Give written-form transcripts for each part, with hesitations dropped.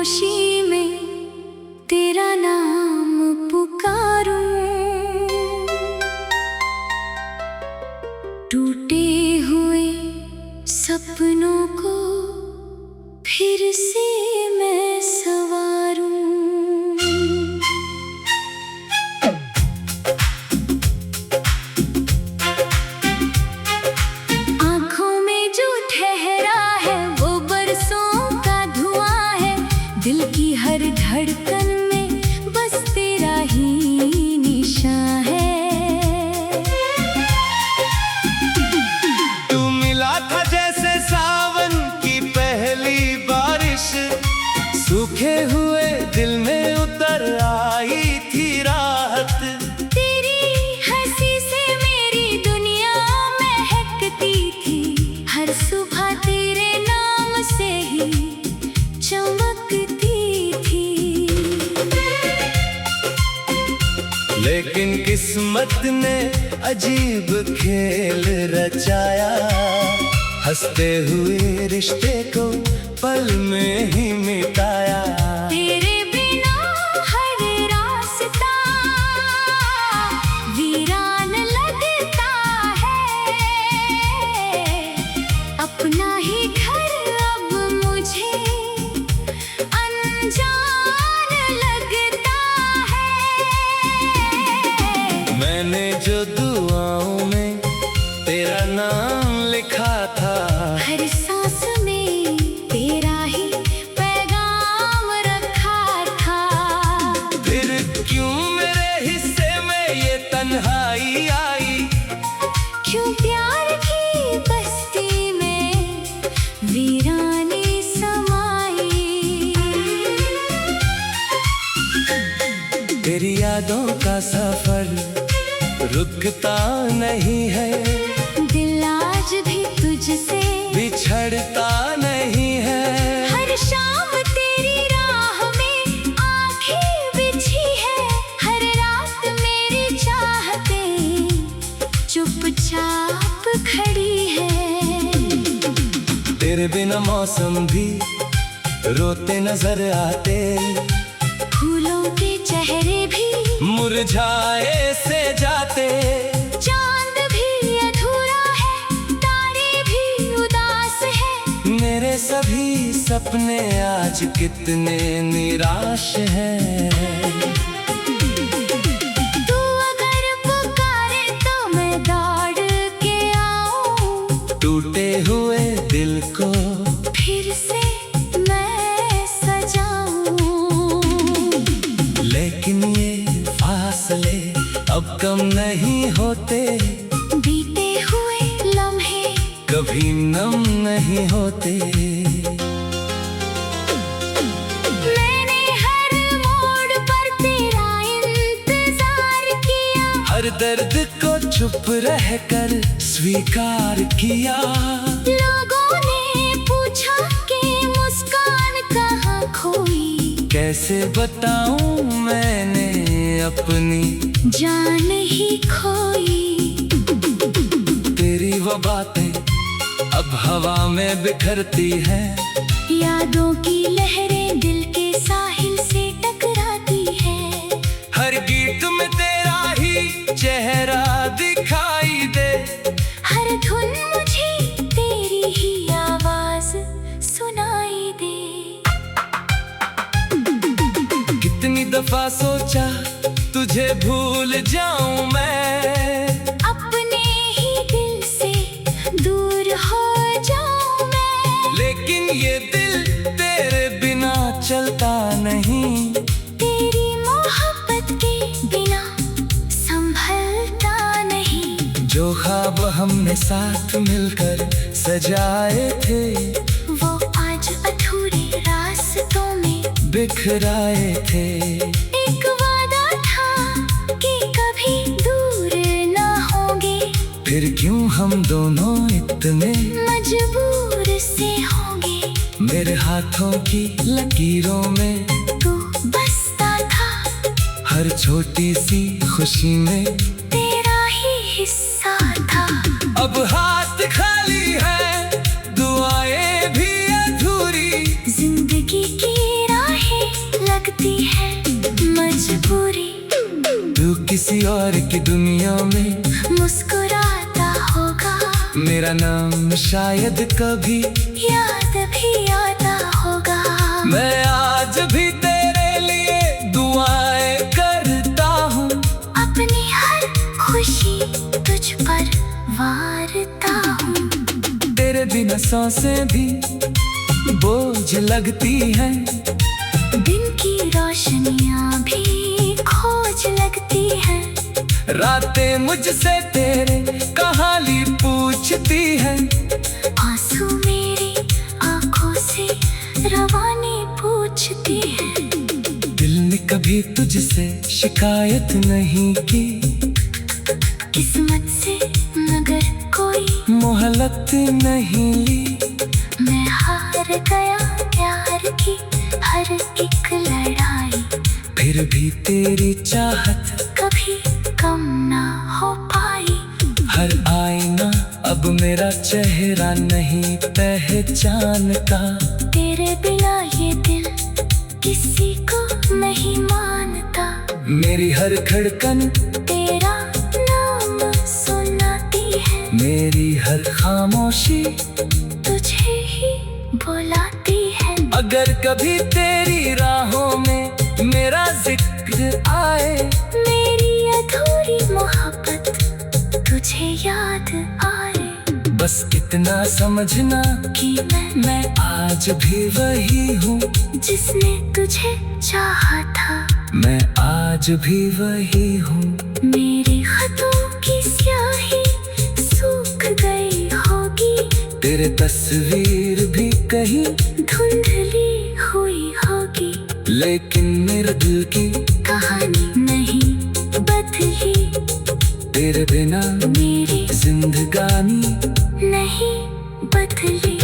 खामोशी में तेरा नाम पुकारूं, टूटे हुए सपनों को फिर से मैं संवारूं। आँखों में जो ठहरा है वो बरसों का धुआं है, दिल की हर धड़कन में बस तेरा ही निशान है। तू मिला था जैसे सावन की पहली बारिश, सूखे हुए दिल में उतर आई थी राहत। तेरी हंसी से मेरी दुनिया महकती थी, हर सुबह तेरे नाम से ही चमकती थी। लेकिन किस्मत ने अजीब खेल रचाया, हंसते हुए रिश्ते को पल में ही मिटाया। तेरे बिना हर रास्ता वीरान लगता है, अपना ही घर अब मुझे अनजान लगता है। मैंने जो दुआओं में तेरा नाम लिखा था, हर सांस में तेरा ही पैगाम रखा था। फिर क्यों मेरे हिस्से में ये तन्हाई आई, क्यों प्यार की बस्ती में वीरानी समाई। तेरी यादों का सफर रुकता नहीं है, दिल आज भी तुझसे बिछड़ता नहीं है। हर शाम तेरी राह में आंखें बिछी है, हर रात मेरी चाहते चुपचाप खड़ी है। तेरे बिना मौसम भी रोते नजर आते, फूलों के चेहरे भी मुरझाए से जाते। चांद भी अधूरा है, तारे भी उदास है, मेरे सभी सपने आज कितने निराश हैं। तू अगर पुकारे तो मैं दौड़ के आऊं, टूटे हुए दिल को फिर से मैं सजाऊं। लेकिन ये फासले अब कम नहीं होते, बीते हुए लम्हे कभी नम नहीं होते। मैंने हर मोड़ पर तेरा इंतजार किया, हर दर्द को चुप रहकर स्वीकार किया। लोगों ने पूछा कि मुस्कान कहाँ खोई, कैसे बताऊं मैंने अपनी जान ही खोई। तेरी वो बातें अब हवा में बिखरती हैं, यादों की लहरें दिल के साहिल से टकराती है। हर गीत में तेरा ही चेहरा दिखाई दे, हर धुन मुझे तेरी ही आवाज सुनाई दे। कितनी दफा सोचा तुझे भूल जाऊं मैं, अपने ही दिल से दूर हो जाऊं मैं, लेकिन ये दिल तेरे बिना चलता नहीं। तेरी मोहब्बत के बिना संभलता नहीं। जो ख्वाब हमने साथ मिलकर सजाए थे, वो आज अधूरे रास्तों में बिखराए थे। एक वादा था कि कभी दूर ना होंगे, फिर क्यों हम दोनों इतने मजबूर से होंगे। मेरे हाथों की लकीरों में तू बसता था, हर छोटी सी खुशी में तेरा ही हिस्सा था। अब हाथ खाली है, दुआएं भी अधूरी, जिंदगी की राह किसी और की दुनिया में मुस्कुराता होगा, मेरा नाम शायद कभी याद भी आता होगा। मैं आज भी तेरे लिए दुआएं करता हूँ, अपनी हर खुशी तुझ पर वारता हूँ। तेरे बिना सांसें भी बोझ लगती हैं, दिन की रोशनियाँ भी खोज लगती हैं। रातें मुझसे तेरे कहानी पूछती हैं, आंसू मेरी आंखों से रवानी पूछती है। दिल ने कभी तुझसे शिकायत नहीं की, किस्मत से मगर कोई मोहलत नहीं ली। मैं हार गया प्यार की हर एक लड़ाई, फिर भी तेरी चाहत कभी कम ना हो पाई। हर आईना अब मेरा चेहरा नहीं पहचानता, तेरे बिना ये दिल किसी को नहीं मानता। मेरी हर धड़कन तेरा नाम सुनाती है, मेरी हर खामोशी तुझे ही बुलाती है। अगर कभी तेरी राहों में मेरा जिक्र आए, मेरी अधूरी मोहब्बत तुझे याद आए, बस इतना समझना कि मैं आज भी वही हूँ, जिसने तुझे चाहा था। मैं आज भी वही हूँ। मेरे खतों की स्याही सूख गई होगी, तेरे तस्वीर भी कहीं धुंधली हुई होगी, लेकिन मेरे दिल की कहानी नहीं बदली। तेरे बिना मेरी जिंदगानी नहीं बदली।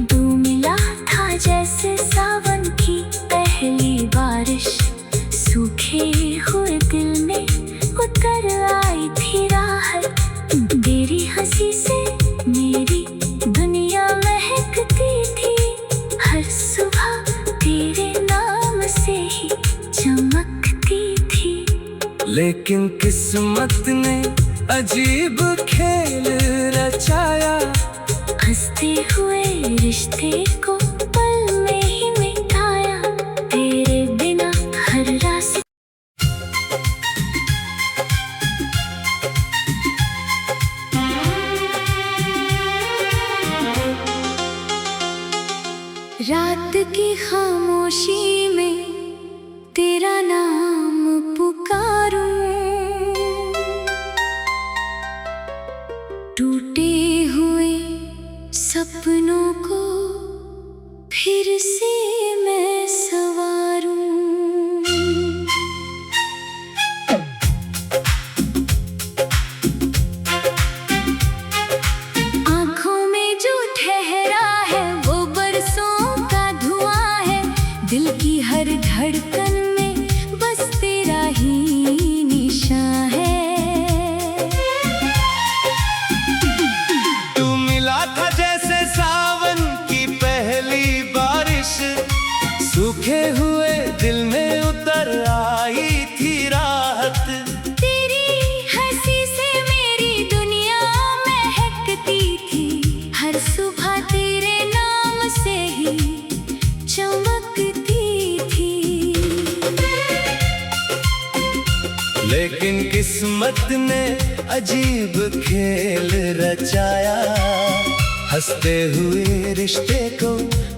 तू मिला था जैसे सावन की पहली बारिश, सूखे हुए दिल में उतर आई थी राहत। तेरी हंसी से मेरी दुनिया महकती थी, हर सुबह तेरे नाम से ही चमकती थी। लेकिन किस्मत ने अजीब खेल रचाया, हंसते हुए रिश्ते को पल में ही मिटाया। तेरे बिना हर रास्ते रात की खामोशी में तेरा नाम पुकारूं, टूटे हुए सपनों को फिर से मैं संवारूं। आँखों में जो ठहरा है वो बरसों का धुआं है, दिल की हर धड़कन में बस तेरा ही निशान है। तू मिला था जैसे सावन की पहली बारिश, सूखे हुए दिल में उतर आई थी राहत। तेरी हंसी से मेरी दुनिया महकती थी, हर सुबह तेरे नाम से ही चमकती थी। लेकिन किस्मत ने अजीब खेल रचाया, हंसते हुए रिश्ते को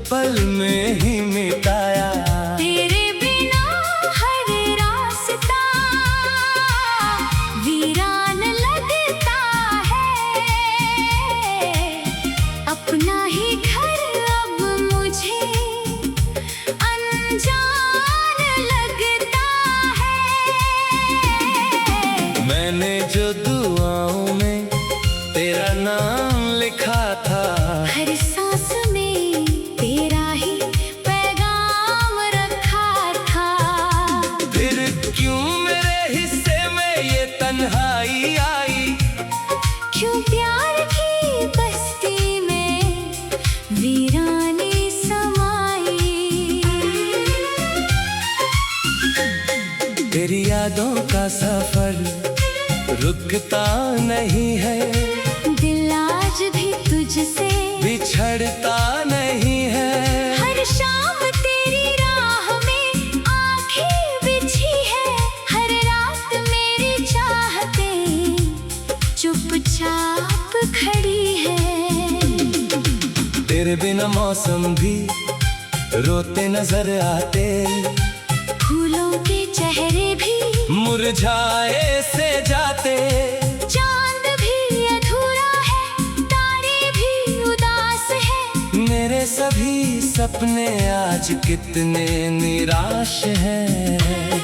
पल में ही मिटाया। तेरे बिना हर रास्ता वीरान लगता है, अपना ही घर अब मुझे अनजान लगता है। मैंने जो दुआओं में तेरा नाम लिखा था, हर सांस में तेरा ही पैगाम रखा था। फिर क्यों मेरे हिस्से में ये तन्हाई आई, क्यों प्यार की बस्ती में वीरानी समाई। तेरी यादों का सफर रुकता नहीं है, दिल आज भी तुझसे बिछड़ता नहीं है। हर शाम तेरी राह में आंखें बिछी है, हर रात मेरी चाहते चुपचाप खड़ी है। तेरे बिना मौसम भी रोते नजर आते, फूलों के चेहरे भी मुरझाए से जाते। चांद भी अधूरा है, तारे भी उदास है, मेरे सभी सपने आज कितने निराश हैं।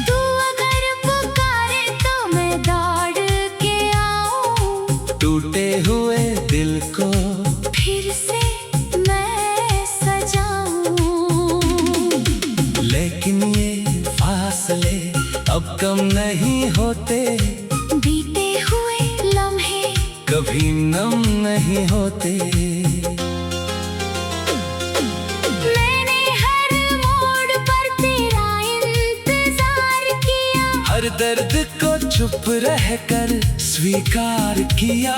तू अगर पुकारे तो मैं दौड़ के आऊं, टूटे हुए दिल को फिर से मैं सजाऊं। लेकिन ये फासले अब कम नहीं होते, बीते हुए लम्हे कभी नम नहीं होते। मैंने हर मोड़ पर तेरा इंतजार किया, हर दर्द को चुप रहकर स्वीकार किया।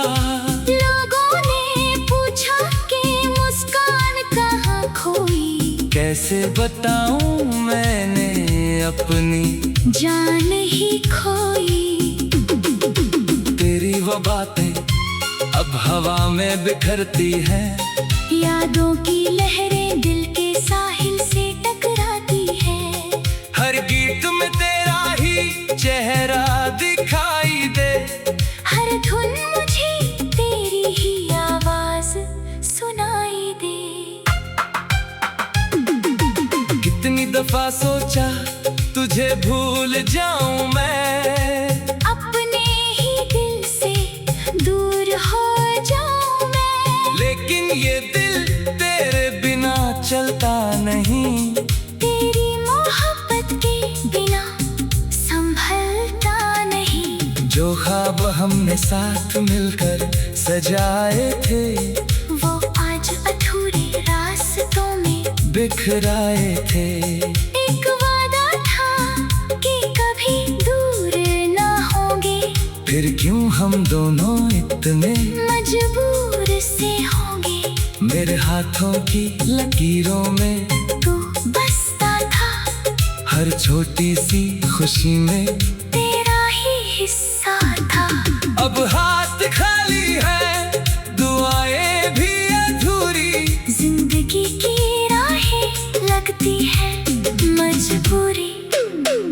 लोगों ने पूछा कि मुस्कान कहाँ खोई, कैसे बताऊं मैंने अपनी जान ही खोई। तेरी वो बातें अब हवा में बिखरती हैं, यादों की लहरें दिल के साहिल से टकराती है। हर गीत में तेरा ही चेहरा दिखाई दे, हर धुन मुझे तेरी ही आवाज सुनाई दे। कितनी दफा सोचा तुझे भूल जाऊं मैं, अपने ही दिल से दूर हो जाऊं मैं, लेकिन ये दिल तेरे बिना चलता नहीं। तेरी मोहब्बत के बिना संभलता नहीं। जो ख्वाब हमने साथ मिलकर सजाए थे, वो आज अधूरे रास्तों में बिखराए थे। एक वादा था कि कभी दूर ना होंगे, फिर क्यों हम दोनों इतने मजबूर से होंगे। मेरे हाथों की लकीरों में तू बसता था, हर छोटी सी खुशी में तेरा ही हिस्सा था। अब हाथ खाली है, दुआएं भी अधूरी, जिंदगी की राहें लगती है मजबूरी।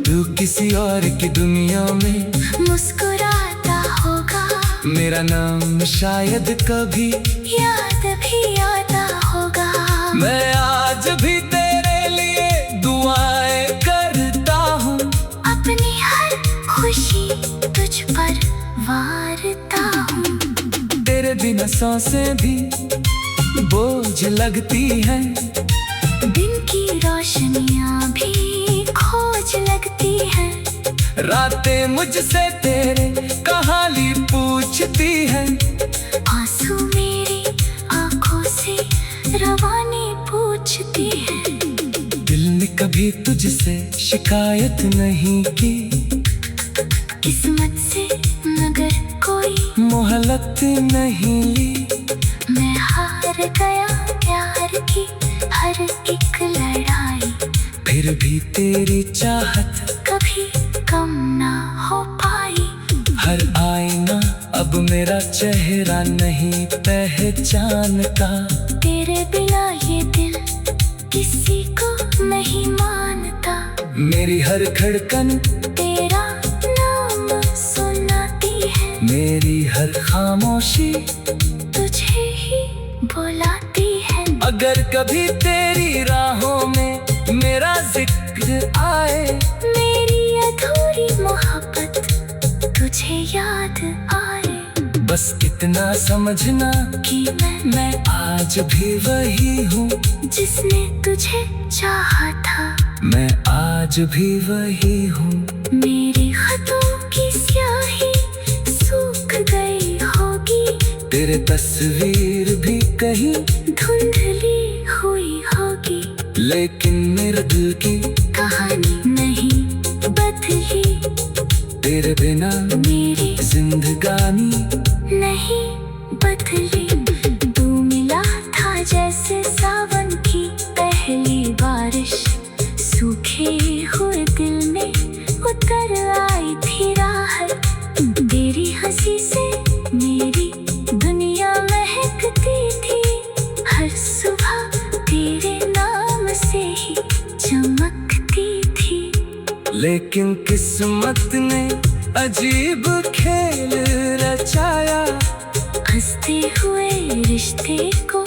तू किसी और की दुनिया में मुस्कुराता होगा, मेरा नाम शायद कभी याद भी आता होगा। मैं आज भी तेरे लिए दुआएं करता हूँ, अपनी हर खुशी तुझ पर वारता हूँ। तेरे बिना सांसें भी बोझ लगती हैं, दिन की रोशनियाँ भी खोज लगती हैं। रातें मुझसे तेरे कहानी पूछती हैं, आंसू मेरी आंखों से रवानी पूछती है। दिल ने कभी तुझसे शिकायत नहीं की, किस्मत से मगर कोई मोहलत नहीं ली। मैं हार गया प्यार की हर एक लड़ाई, फिर भी तेरी चाहत कभी कम ना हो पाई। हर आईना अब मेरा चेहरा नहीं पहचानता, तेरे बिना ये दिल किसी को नहीं मानता। मेरी हर धड़कन तेरा नाम सुनाती है, मेरी हर खामोशी तुझे ही बुलाती है। अगर कभी तेरी राहों में मेरा जिक्र आए, मेरी अधूरी मोहब्बत तुझे याद आए, बस इतना समझना कि मैं आज भी वही हूँ जिसने तुझे चाहा था। मैं आज भी वही हूँ। मेरी खतों की स्याही सूख गई होगी, तेरे तस्वीर भी कहीं धुंधली हुई होगी, लेकिन मेरे दिल की कहानी रूठे हुए दिल में उतर आई थी राहत। तेरी हंसी से मेरी दुनिया महकती थी, हर सुबह तेरे नाम से ही चमकती थी। लेकिन किस्मत ने अजीब खेल रचाया, हंसते हुए रिश्ते को